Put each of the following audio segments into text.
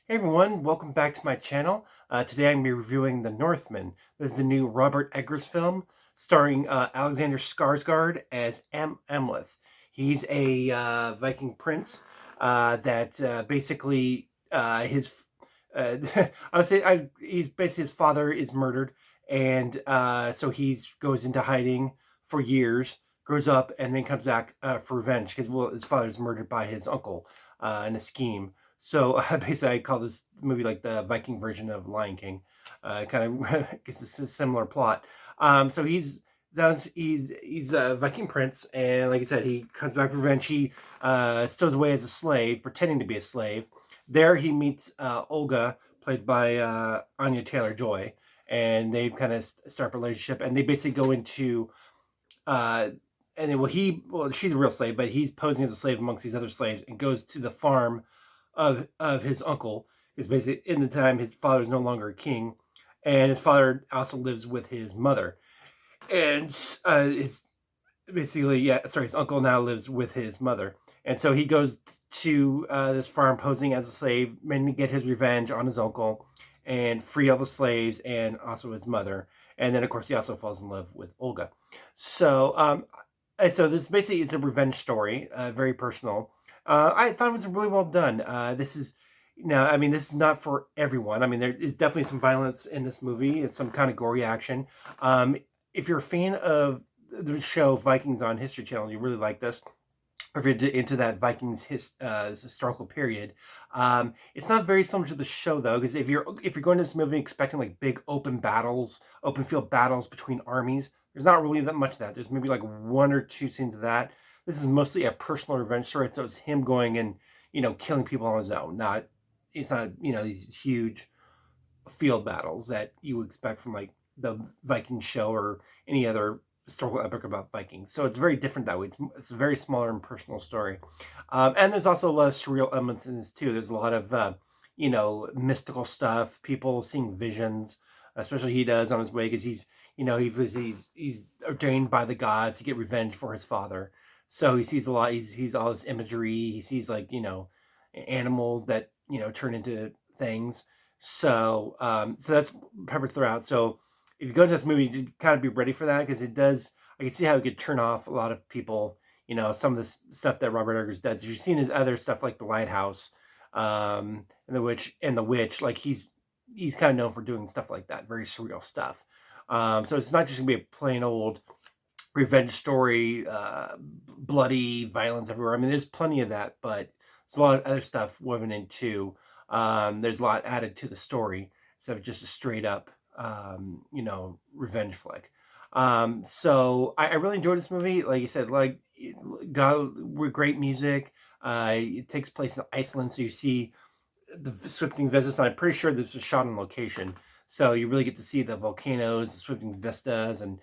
Hey everyone, welcome back to my channel. Today I'm going to be reviewing The Northman. This is the new Robert Eggers film starring Alexander Skarsgård as Amleth. He's a Viking prince that basically his I would say he's basically his father is murdered, and so he goes into hiding for years, grows up, and then comes back for revenge because his father is murdered by his uncle in a scheme. So basically, I call this movie like the Viking version of Lion King. Kind of it's a similar plot. So he's a Viking prince, and like I said, he comes back for revenge. He stows away as a slave, pretending to be a slave. There, he meets Olga, played by Anya Taylor-Joy, and they kind of start a relationship. And they basically go into uh, and then she's a real slave, but he's posing as a slave amongst these other slaves and goes to the farm of his uncle. Is basically in the time his father is no longer a king, and his father also lives with his mother, and his basically his uncle now lives with his mother, and so he goes to this farm posing as a slave, mainly to get his revenge on his uncle and free all the slaves and also his mother. And then of course he also falls in love with Olga. So this basically is a revenge story, very personal. I thought it was really well done. This is now, I mean, this is not for everyone. I mean, there is definitely some violence in this movie. It's some kind of gory action. If you're a fan of the show Vikings on History Channel, you really like this, or if you're into that Vikings historical period, it's not very similar to the show though, because if you're going to this movie expecting like big open battles, open field battles between armies, there's not really that much of that. There's maybe like one or two scenes of that. This is mostly a personal revenge story, so it's him going and killing people on his own. It's not these huge field battles that you would expect from like the Viking show or any other historical epic about Vikings. So it's very different that way. It's a very smaller and personal story. And there's also a lot of surreal elements in this too. There's a lot of mystical stuff, people seeing visions, especially he does on his way, because he's ordained by the gods to get revenge for his father. So he sees a lot. He sees all this imagery. He sees like animals that turn into things. So that's peppered throughout. So if you go to this movie, you kind of be ready for that, because it does. I can see how it could turn off a lot of people. Some of this stuff that Robert Eggers does. If you've seen his other stuff like The Lighthouse, and the Witch, like he's kind of known for doing stuff like that, very surreal stuff. So it's not just gonna be a plain old revenge story, bloody violence everywhere. I mean, there's plenty of that, but there's a lot of other stuff woven in too. There's a lot added to the story instead of just a straight up, revenge flick. So I really enjoyed this movie. Like I said, like got with great music. It takes place in Iceland, so you see the sweeping vistas. And I'm pretty sure this was shot on location, so you really get to see the volcanoes, the sweeping vistas, and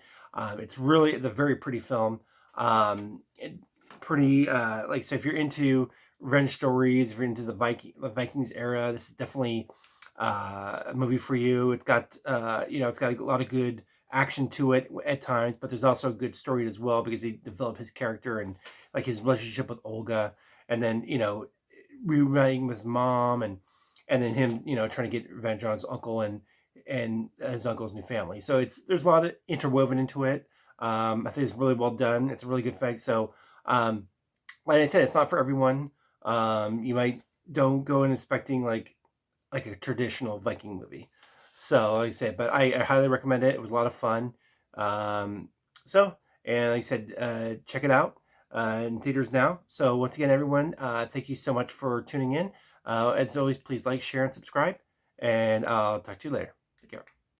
it's a very pretty film. Pretty like, so if you're into revenge stories, if you're into the Vikings era, this is definitely a movie for you. It's got it's got a lot of good action to it at times, but there's also a good story as well, because he developed his character and like his relationship with Olga, and then reuniting with his mom, and then him trying to get revenge on his uncle and his uncle's new family. So there's a lot of interwoven into it. I think it's really well done. It's a really good fight. So like I said, it's not for everyone. You might don't go in expecting like a traditional Viking movie. So like I said, but I highly recommend it. It was a lot of fun. Um, so and like I said, check it out in theaters now. So once again, everyone, thank you so much for tuning in. As always, please like, share, and subscribe. And I'll talk to you later.